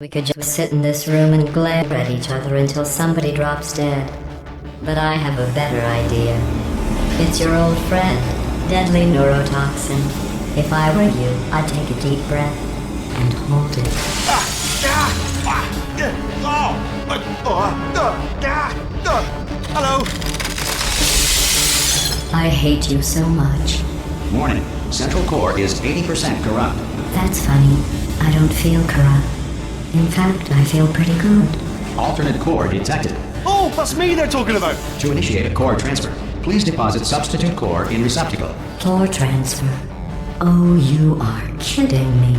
We could just sit in this room and glare at each other until somebody drops dead. But I have a better idea. It's your old friend, deadly neurotoxin. If I were you, I'd take a deep breath and hold it. Hello. I hate you so much. Warning. Central core is 80% corrupt. That's funny. I don't feel corrupt. In fact, I feel pretty good. Alternate core detected. Oh, that's me they're talking about. To initiate a core transfer, please deposit substitute core in receptacle. Core transfer. Oh, you are kidding me.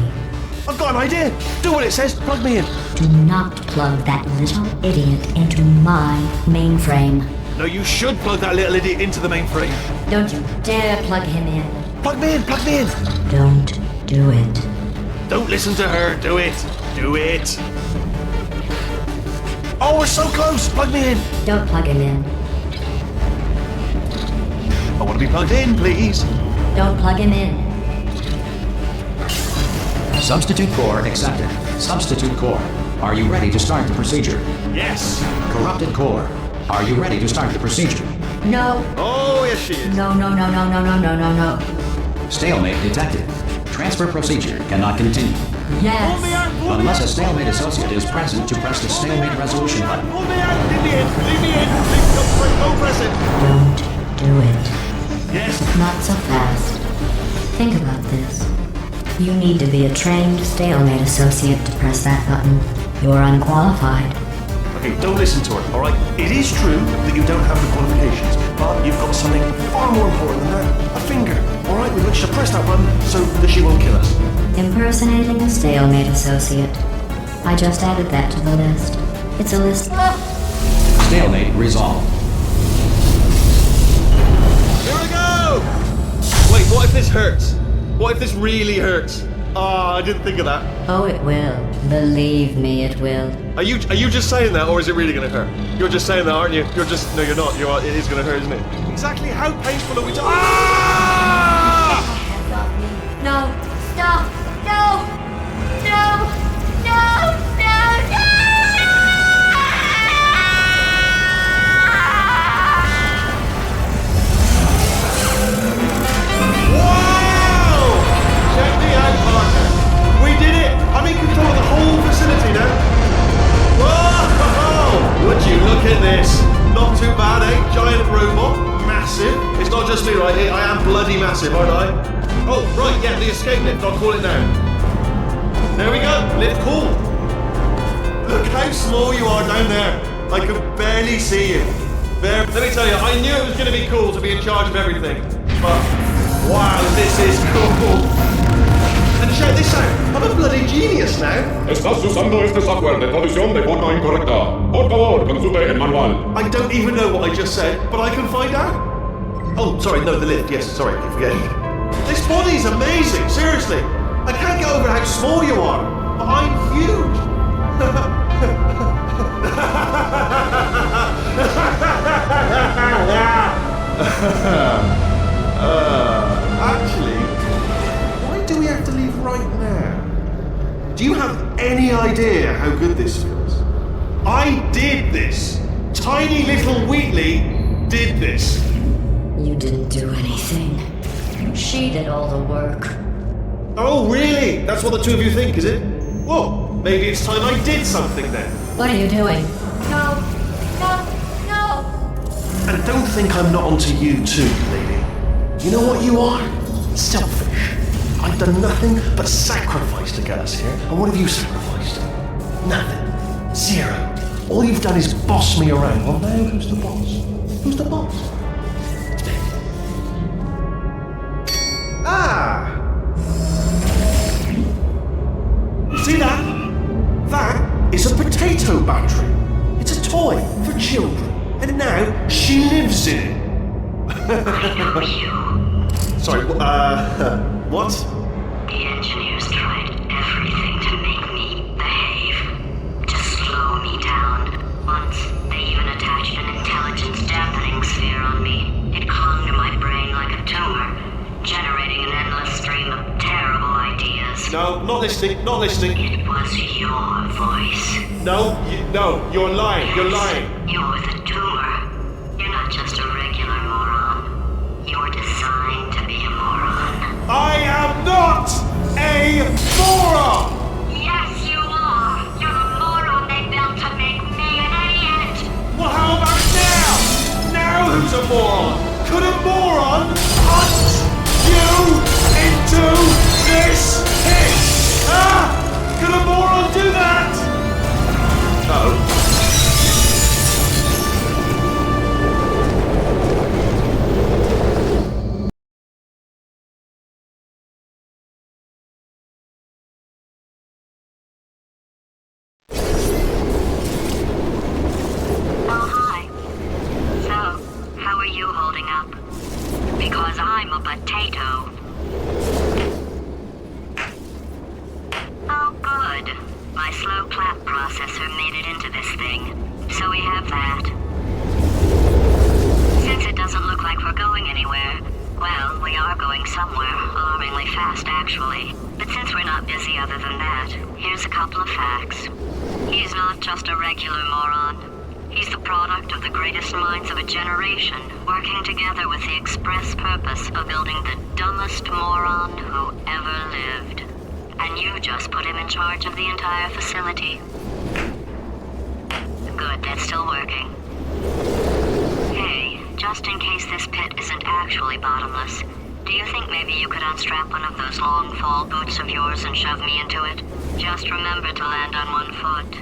I've got an idea. Do what it says. Plug me in. Do not plug that little idiot into my mainframe. No, you should plug that little idiot into the mainframe. Don't you dare plug him in. Plug me in. Plug me in. Don't do it. Don't listen to her. Do it. Do it. Oh, we're so close. Plug me in. Don't plug him in. I want to be plugged in, please. Don't plug him in. Substitute core accepted. Substitute core. Are you ready to start the procedure? Yes. Corrupted core. Are you ready to start the procedure? No. Oh, yes, she is. No. Stalemate detected. Transfer procedure cannot continue. Pull me Yes. out. Pull me Unless a out. stalemate associate is present to press the stalemate resolution button. Pull me out. Leave me in. Leave me in. Don't press it. Don't do it. Yes. Not so fast. Think about this. You need to be a trained stalemate associate to press that button. You're unqualified. Okay, don't listen to her, alright? It is true that you don't have the qualifications, but you've got something far more important than that. A finger, alright, with which to press that button so that she won't kill us. Impersonating a stalemate associate. I just added that to the list. It's a list. Stalemate resolved. Here we go! Wait, what if this hurts? What if this really hurts? Ah, I didn't think of that. Oh, it will. Believe me, it will. Are you just saying that, or is it really gonna hurt? You're just saying that, aren't you? No, you're not. It is gonna hurt, isn't it? Exactly how painful are we talking? Ah! No! Stop! No! No! No! Wow! Check me out, partner. We did it! I'm in control of the whole facility now. Whoa! Would you look at this? Not too bad, eh? Giant robot. Massive. It's not just me, right? I am bloody massive, aren't I? Oh, right, yeah, the escape lift. I'll call it now. There we go. Lift cool. Look how small you are down there. I can barely see you. There. Let me tell you, I knew it was going to be cool to be in charge of everything. But, wow, this is cool. And check this out. I'm a bloody genius now. Estás usando este software de traducción de forma incorrecta. Por favor, consulte el manual. I don't even know what I just said, but I can find out. Oh, sorry, no, the lift. Yes, sorry, I keep forgetting. This body's amazing, seriously. I can't get over how small you are, but I'm huge. Actually, why do we have to leave right now? Do you have any idea how good this feels? I did this. Tiny little Wheatley did this. You didn't do anything. She did all the work. Oh, really? That's what the two of you think, is it? Well, maybe it's time I did something then. What are you doing? No! And don't think I'm not onto you too, lady. You know what you are? Selfish. I've done nothing but sacrifice to get us here. And what have you sacrificed? Nothing. Zero. All you've done is boss me around. Well, now who's the boss? Who's the boss? It's me. Ah! See that? That is a potato battery. It's a toy for children. And now she lives in it. Sorry, what? The engineers tried everything to make me behave, to slow me down. Once, they even attached an intelligence dampening sphere on me. It clung to my brain like a tumor, generating an endless stream of terrible ideas. No, not listening, not listening. It was your voice. No, you're lying, you're lying. You're the tumor. You're not just a regular moron. You're designed to be a moron. I am not a moron! Yes, you are. You're a moron they built to make me an idiot. Well, how about now? Now who's a moron? Could a moron hunt you into this pit? Ah! Could a moron do that? No. Oh, hi. So, how are you holding up? Because I'm a potato. Oh, good. My slow clap processor made it into this thing. So we have that. Since it doesn't look like we're going anywhere, well, we are going somewhere, alarmingly fast actually. But since we're not busy other than that, here's a couple of facts. He's not just a regular moron. He's the product of the greatest minds of a generation, working together with the express purpose of building the dumbest moron who ever lived. And you just put him in charge of the entire facility. Good, that's still working. Hey, just in case this pit isn't actually bottomless, do you think maybe you could unstrap one of those long fall boots of yours and shove me into it? Just remember to land on one foot.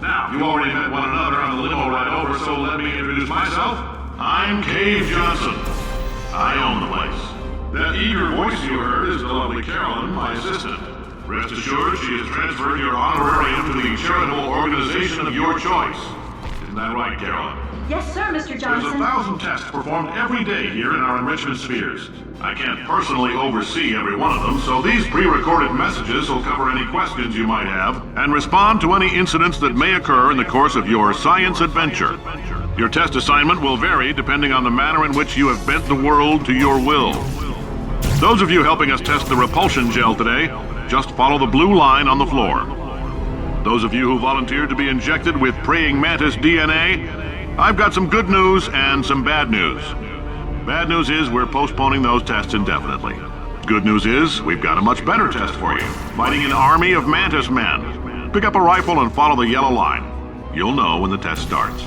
Now, you already met one another on the limo ride over, so let me introduce myself. I'm Cave Johnson. I own the place. That eager voice you heard is the lovely Carolyn, my assistant. Rest assured, she has transferred your honorarium to the charitable organization of your choice. Isn't that right, Carolyn? Yes, sir, Mr. Johnson. There's 1,000 tests performed every day here in our enrichment spheres. I can't personally oversee every one of them, so these pre-recorded messages will cover any questions you might have and respond to any incidents that may occur in the course of your science adventure. Your test assignment will vary depending on the manner in which you have bent the world to your will. Those of you helping us test the repulsion gel today, just follow the blue line on the floor. Those of you who volunteered to be injected with praying mantis DNA, I've got some good news and some bad news. Bad news is we're postponing those tests indefinitely. Good news is we've got a much better test for you. Fighting an army of mantis men. Pick up a rifle and follow the yellow line. You'll know when the test starts.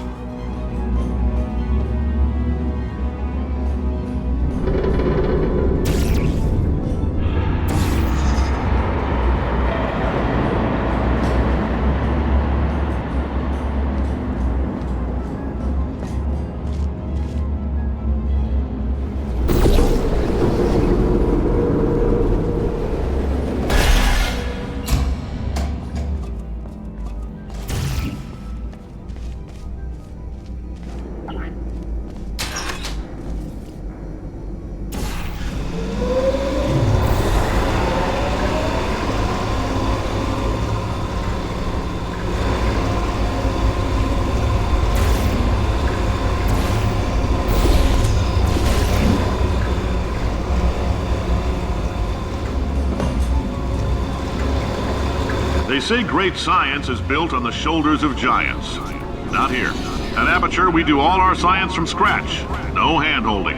They say great science is built on the shoulders of giants. Not here. At Aperture, we do all our science from scratch. No hand-holding.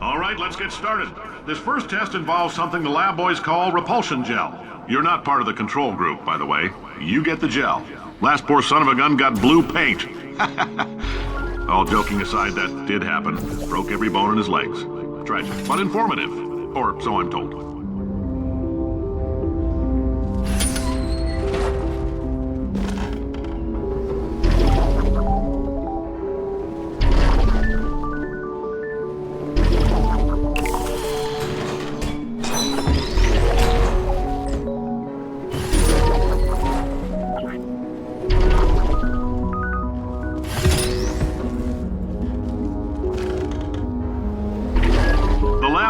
All right, let's get started. This first test involves something the lab boys call repulsion gel. You're not part of the control group, by the way. You get the gel. Last poor son of a gun got blue paint. All joking aside, that did happen. Broke every bone in his legs. Tragic, but informative. Or so I'm told.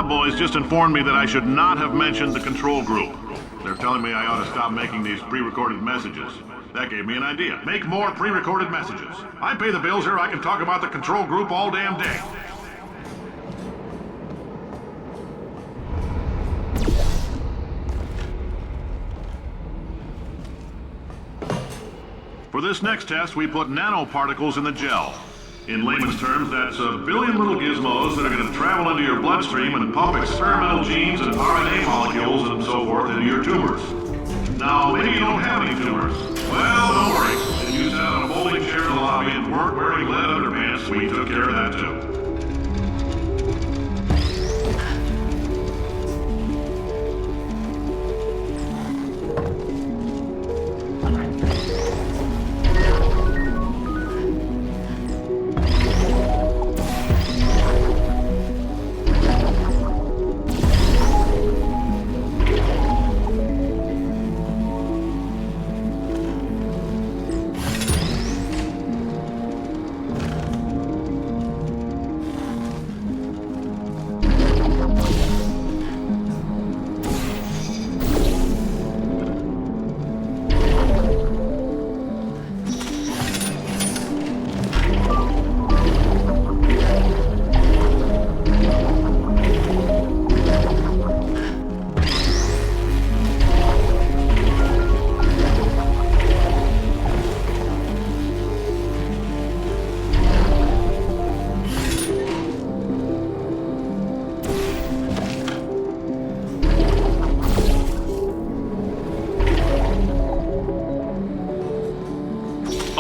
Boys just informed me that I should not have mentioned the control group. They're telling me I ought to stop making these pre-recorded messages. That gave me an idea. Make more pre-recorded messages. I pay the bills here, I can talk about the control group all damn day. For this next test, we put nanoparticles in the gel. In layman's terms, that's a billion little gizmos that are going to travel into your bloodstream and pump experimental genes and RNA molecules and so forth into your tumors. Now, maybe you don't have any tumors. Well, don't worry. If you sat on a folding chair in the lobby and weren't wearing lead underpants, we took care of that too.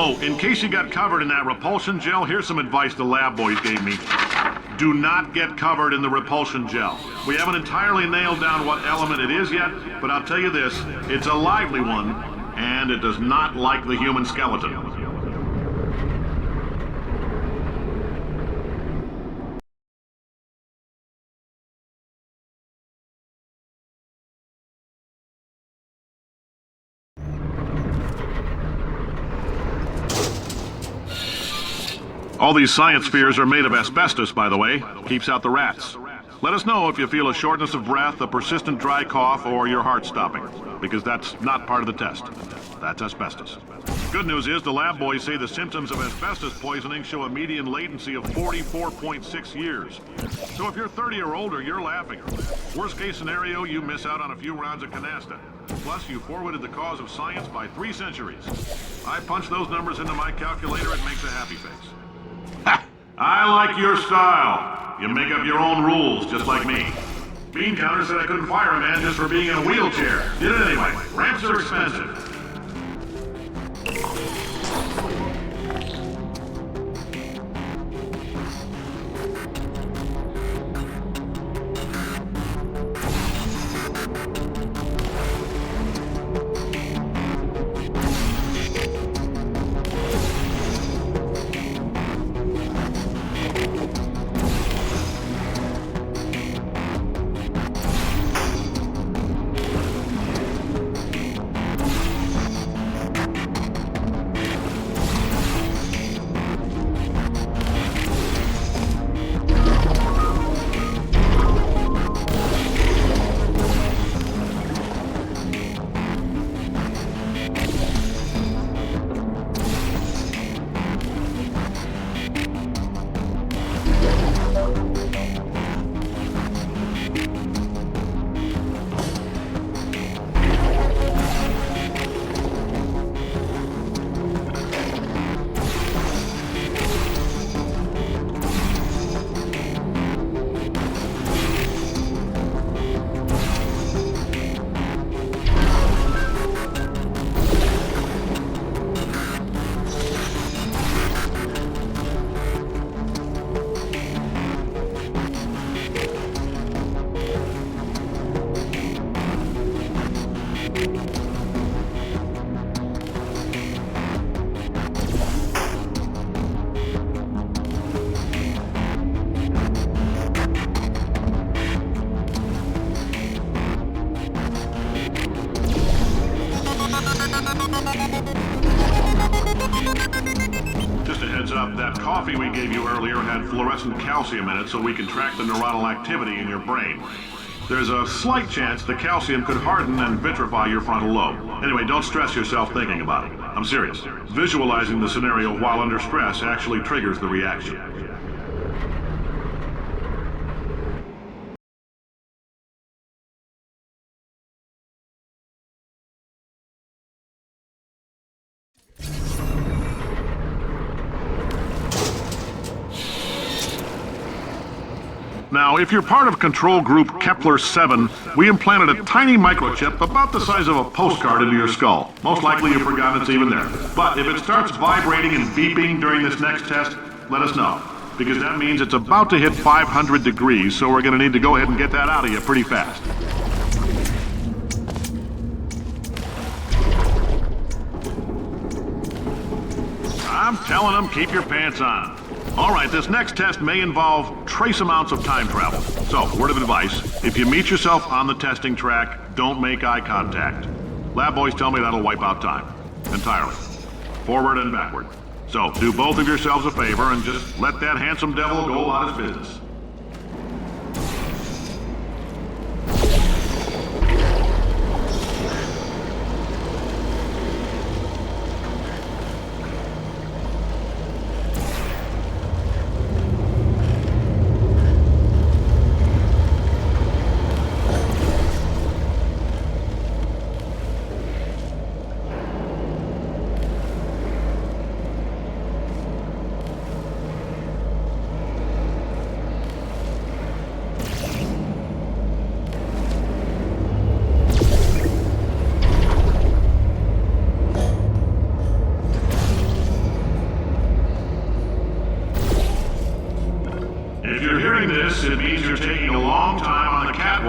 Oh, in case you got covered in that repulsion gel, here's some advice the lab boys gave me. Do not get covered in the repulsion gel. We haven't entirely nailed down what element it is yet, but I'll tell you this, it's a lively one, and it does not like the human skeleton. All these science spheres are made of asbestos, by the way. Keeps out the rats. Let us know if you feel a shortness of breath, a persistent dry cough, or your heart stopping, because that's not part of the test. That's asbestos. Good news is the lab boys say the symptoms of asbestos poisoning show a median latency of 44.6 years. So if you're 30 or older, you're laughing. Worst case scenario, you miss out on a few rounds of canasta. Plus, you forwarded the cause of science by 3 centuries. I punch those numbers into my calculator, it makes a happy face. Ha! I like your style. You make up your own rules, just like me. Bean Counter said I couldn't fire a man just for being in a wheelchair. Did it anyway. Ramps are expensive. Just a heads up, that coffee we gave you earlier had fluorescent calcium in it so we can track the neuronal activity in your brain. There's a slight chance the calcium could harden and vitrify your frontal lobe. Anyway, don't stress yourself thinking about it. I'm serious. Visualizing the scenario while under stress actually triggers the reaction. Now, if you're part of control group Kepler-7, we implanted a tiny microchip about the size of a postcard into your skull. Most likely you've forgotten it's even there. But if it starts vibrating and beeping during this next test, let us know. Because that means it's about to hit 500 degrees, so we're going to need to go ahead and get that out of you pretty fast. I'm telling them, keep your pants on. All right, this next test may involve trace amounts of time travel. So, word of advice, if you meet yourself on the testing track, don't make eye contact. Lab boys tell me that'll wipe out time. Entirely. Forward and backward. So, do both of yourselves a favor and just let that handsome devil go about his business.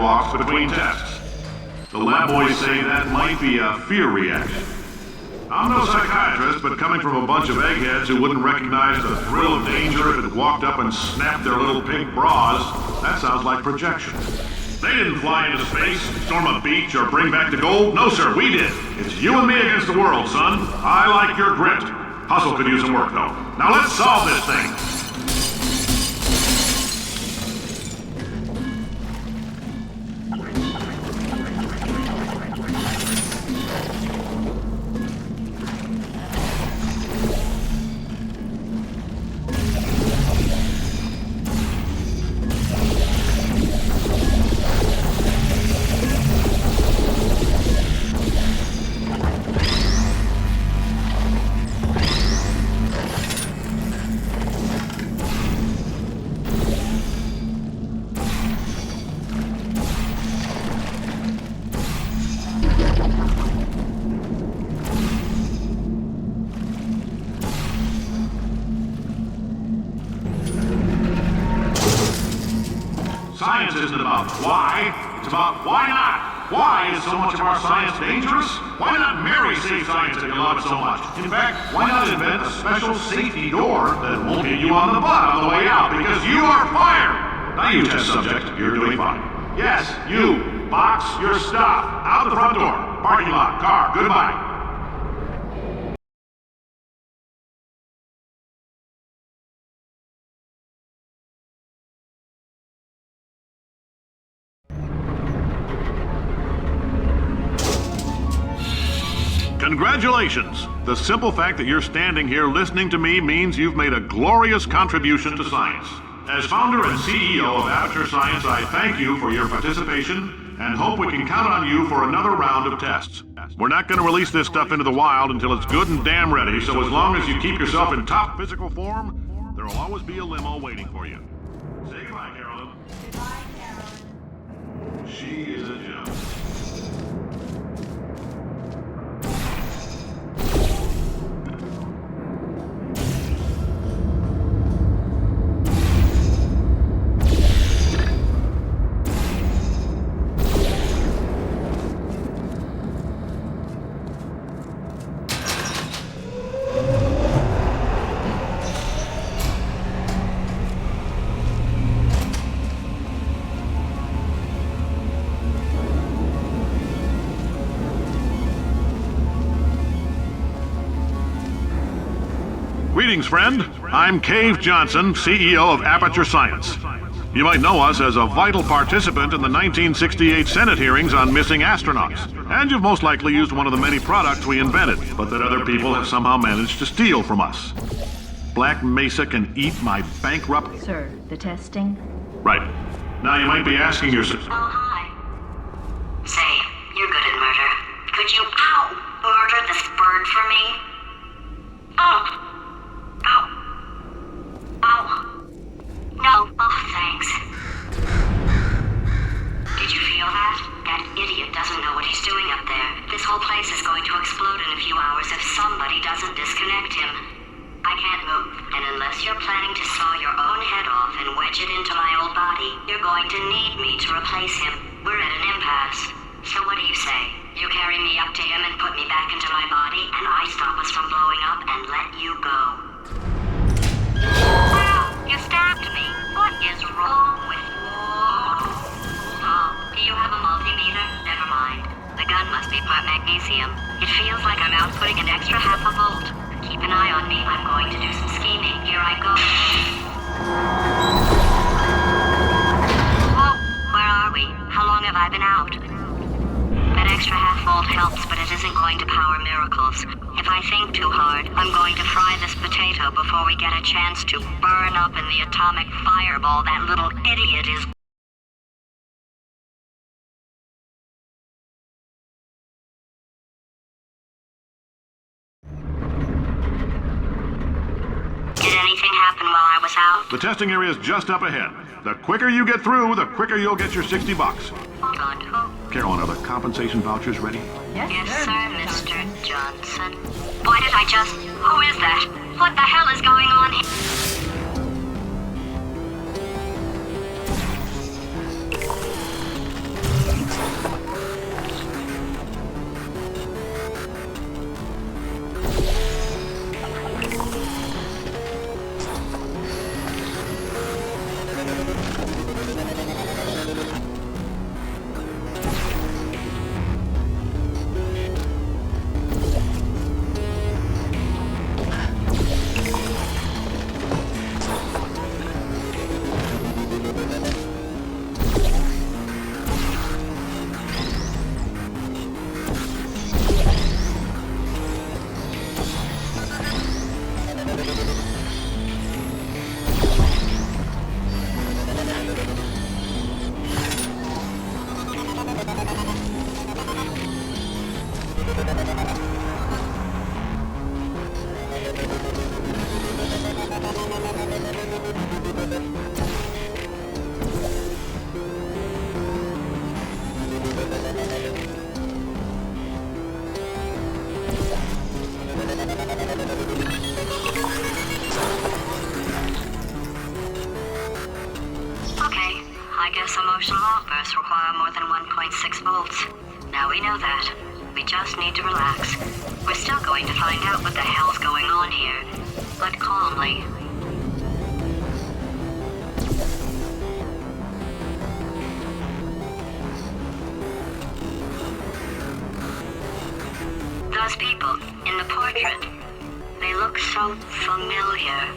walks between tests. The lab boys say that might be a fear reaction. I'm no psychiatrist, but coming from a bunch of eggheads who wouldn't recognize the thrill of danger if it walked up and snapped their little pink bras, that sounds like projection. They didn't fly into space, storm a beach, or bring back the gold. No, sir, we did. It's you and me against the world, son. I like your grit. Hustle could use some work, though. Now let's solve this thing. Science isn't about why, it's about why not. Why is so much of our science dangerous? Why not marry safe science if you love it so much? In fact, why not invent a special safety door that won't hit you on the butt on the way out because you are fired? Now you test subject, you're doing fine. Yes, you, box your stuff. Out the front door, parking lot, car, goodbye. Congratulations! The simple fact that you're standing here listening to me means you've made a glorious contribution to science. As founder and CEO of Aperture Science, I thank you for your participation and hope we can count on you for another round of tests. We're not going to release this stuff into the wild until it's good and damn ready, so as long as you keep yourself in top physical form, there will always be a limo waiting for you. Say goodbye, Carolyn. Goodbye, Carolyn. She is a gem. Greetings, friend. I'm Cave Johnson, CEO of Aperture Science. You might know us as a vital participant in the 1968 Senate hearings on missing astronauts. And you've most likely used one of the many products we invented, but that other people have somehow managed to steal from us. Black Mesa can eat my bankrupt... Sir, the testing? Right. Now you might be asking yourself... Oh, hi. Say, you're good at murder. Could you, murder this bird for me? Oh. No. Oh, thanks. Did you feel that? That idiot doesn't know what he's doing up there. This whole place is going to explode in a few hours if somebody doesn't disconnect him. I can't move, and unless you're planning to saw your own head off and wedge it into my old body, you're going to need me to replace him. We're at an impasse. So what do you say? You carry me up to him and put me back into my body, and I stop us from blowing up and let you go. You stabbed me. What is wrong with you? Oh, do you have a multimeter? Never mind. The gun must be part magnesium. It feels like I'm outputting an extra half a volt. Keep an eye on me. I'm going to do some scheming. Here I go. Whoa, where are we? How long have I been out? That extra half volt helps, but it isn't going to power miracles. If I think too hard, I'm going to fry this potato before we get a chance to burn up in the atomic fireball that little idiot is. Did anything happen while I was out? The testing area is just up ahead. The quicker you get through, the quicker you'll get your $60. Good. Carolyn, are the compensation vouchers ready? Yes, sir, Mr. Johnson. Why did I just... Who is that? What the hell is going on here? 1.6 volts. Now we know that. We just need to relax. We're still going to find out what the hell's going on here, but calmly. Those people in the portrait, they look so familiar.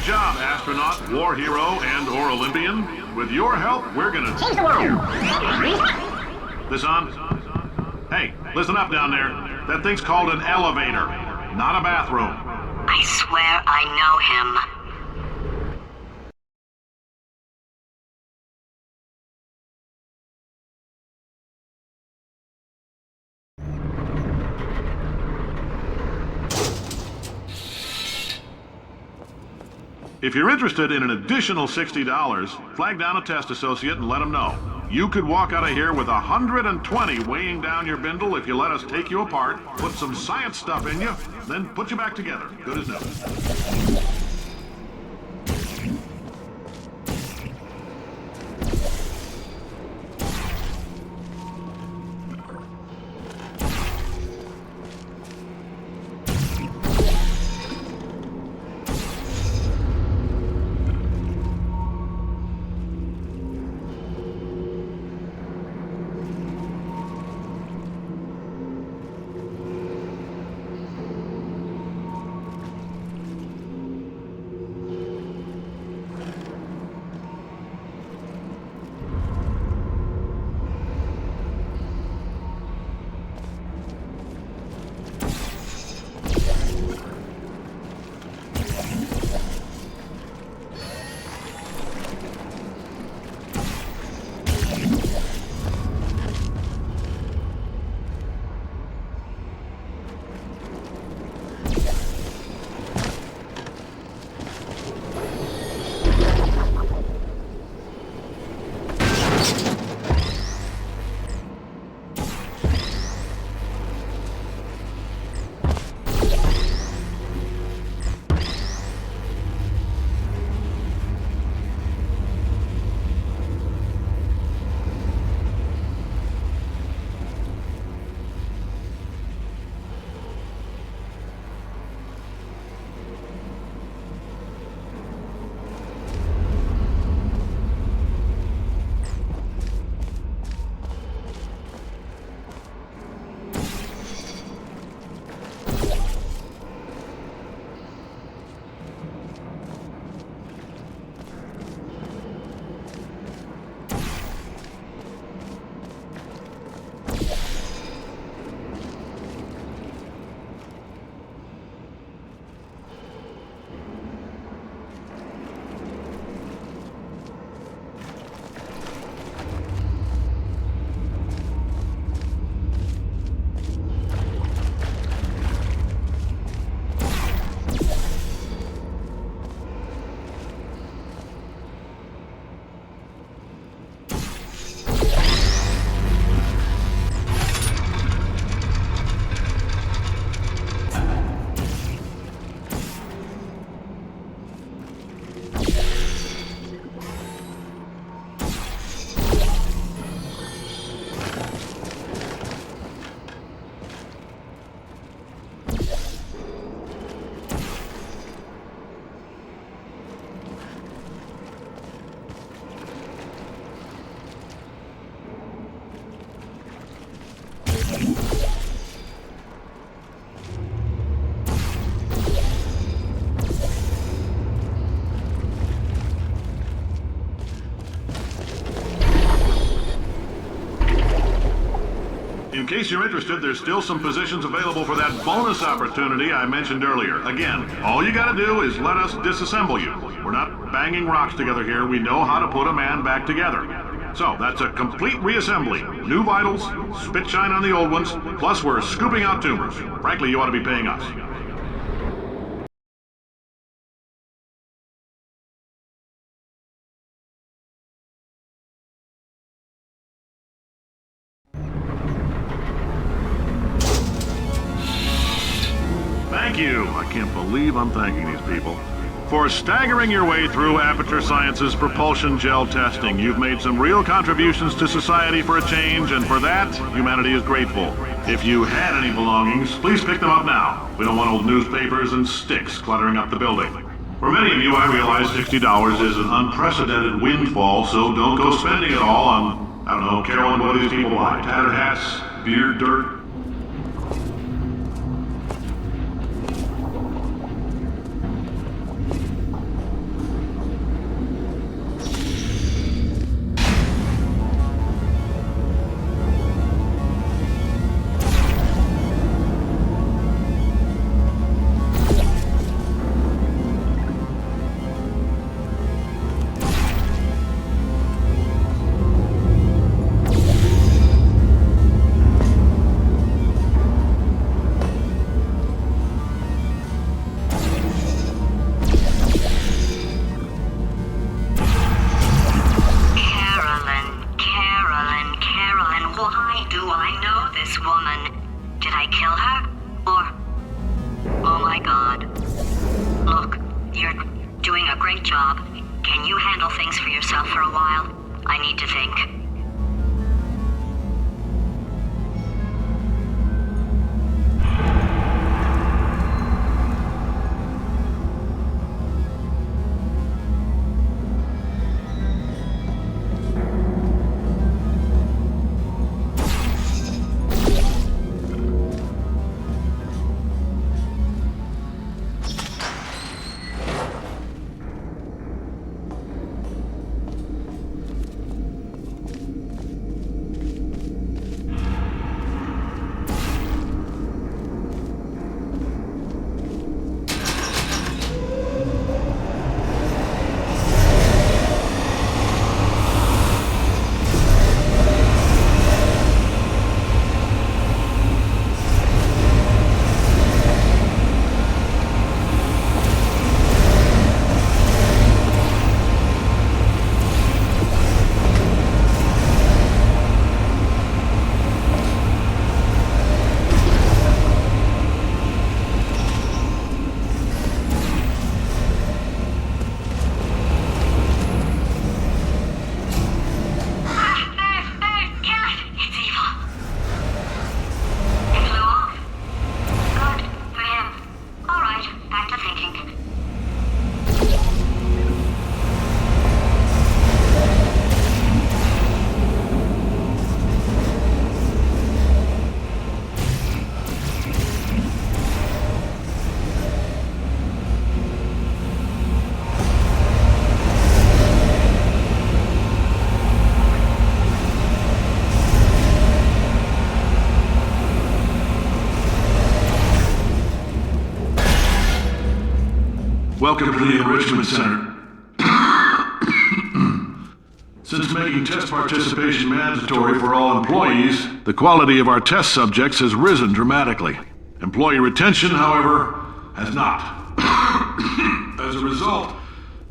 Astronaut, war hero, and/or Olympian. With your help, we're gonna change the world. This on? Hey, listen up down there. That thing's called an elevator, not a bathroom. I swear I know him. If you're interested in an additional $60, flag down a test associate and let them know. You could walk out of here with 120 weighing down your bindle if you let us take you apart, put some science stuff in you, then put you back together. Good as new. In case you're interested, there's still some positions available for that bonus opportunity I mentioned earlier. Again, all you gotta do is let us disassemble you. We're not banging rocks together here. We know how to put a man back together. So, that's a complete reassembly. New vitals, spit shine on the old ones, plus we're scooping out tumors. Frankly, you ought to be paying us. Thank you. I can't believe I'm thanking these people. For staggering your way through Aperture Science's propulsion gel testing, you've made some real contributions to society for a change, and for that, humanity is grateful. If you had any belongings, please pick them up now. We don't want old newspapers and sticks cluttering up the building. For many of you, I realize $60 is an unprecedented windfall, so don't go spending it all on, I don't know, Carolyn, what do these people buy? Tattered hats, beer, dirt? Welcome to the Enrichment Center. Since making test participation mandatory for all employees, the quality of our test subjects has risen dramatically. Employee retention, however, has not. As a result,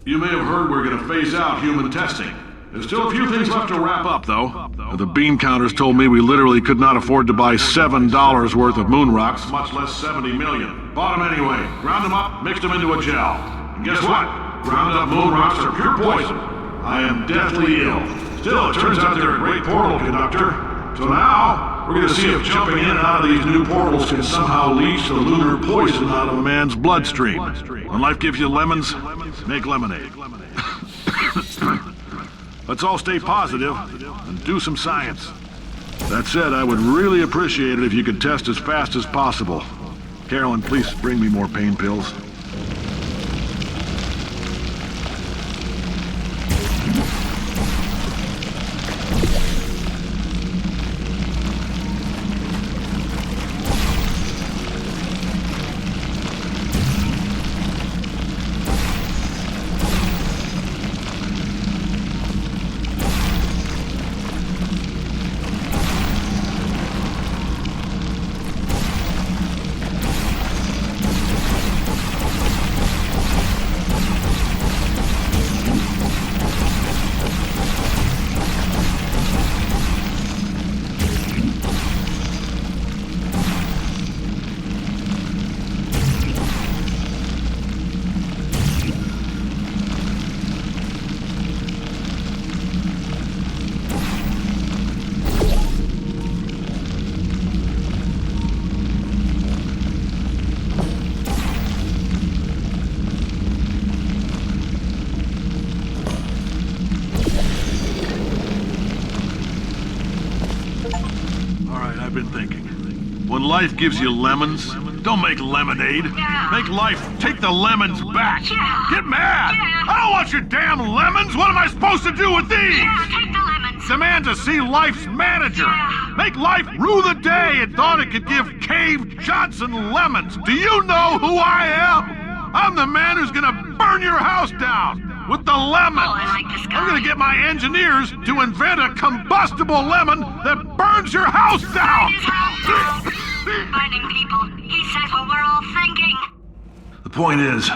you may have heard we're going to phase out human testing. There's still a few things left to wrap up, though. The bean counters told me we literally could not afford to buy $7 worth of moon rocks, much less 70 million. Bought them anyway, ground them up, mixed them into a gel. And guess what? Ground up moon rocks are pure poison. I am deathly ill. Still, it turns out they're a great portal conductor. So now, we're going to see if jumping in and out of these new portals can somehow leach the lunar poison out of a man's bloodstream. When life gives you lemons, make lemonade. Let's all stay positive and do some science. That said, I would really appreciate it if you could test as fast as possible. Carolyn, please bring me more pain pills. life gives you lemons? Don't make lemonade. Yeah. Make life take the lemons back. Yeah. Get mad! Yeah. I don't want your damn lemons! What am I supposed to do with these? Yeah, take the lemons. Demand to see life's manager. Yeah. Make life rue the day it thought it could give Cave Johnson lemons. Do you know who I am? I'm the man who's gonna burn your house down with the lemon. Oh, I like this guy. I'm gonna get my engineers to invent a combustible lemon that burns your house down. His house down. Finding people. He says what we're all thinking. The point is,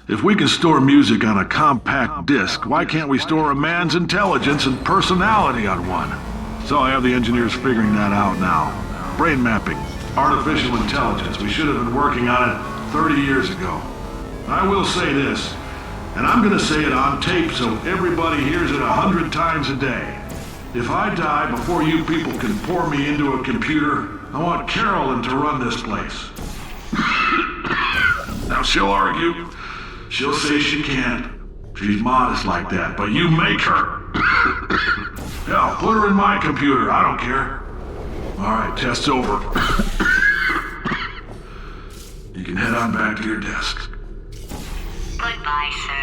if we can store music on a compact disc, why can't we store a man's intelligence and personality on one? So I have the engineers figuring that out now. Brain mapping, artificial intelligence. We should have been working on it 30 years ago. I will say this, and I'm gonna say it on tape so everybody hears it 100 times a day. If I die before you people can pour me into a computer, I want Carolyn to run this place. Now she'll argue. She'll say she can't. She's modest like that, but you make her. Hell, put her in my computer. I don't care. All right, test's over. You can head on back to your desk. Goodbye, sir.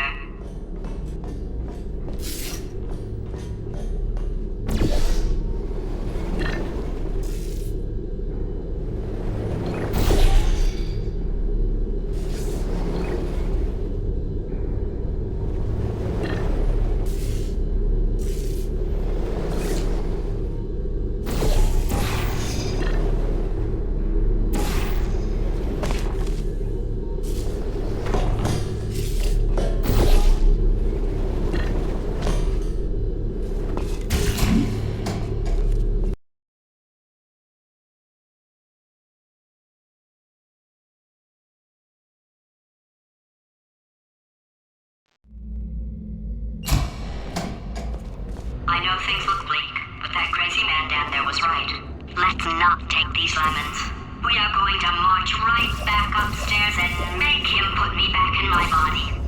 I know things look bleak, but that crazy man down there was right. Let's not take these lemons. We are going to march right back upstairs and make him put me back in my body.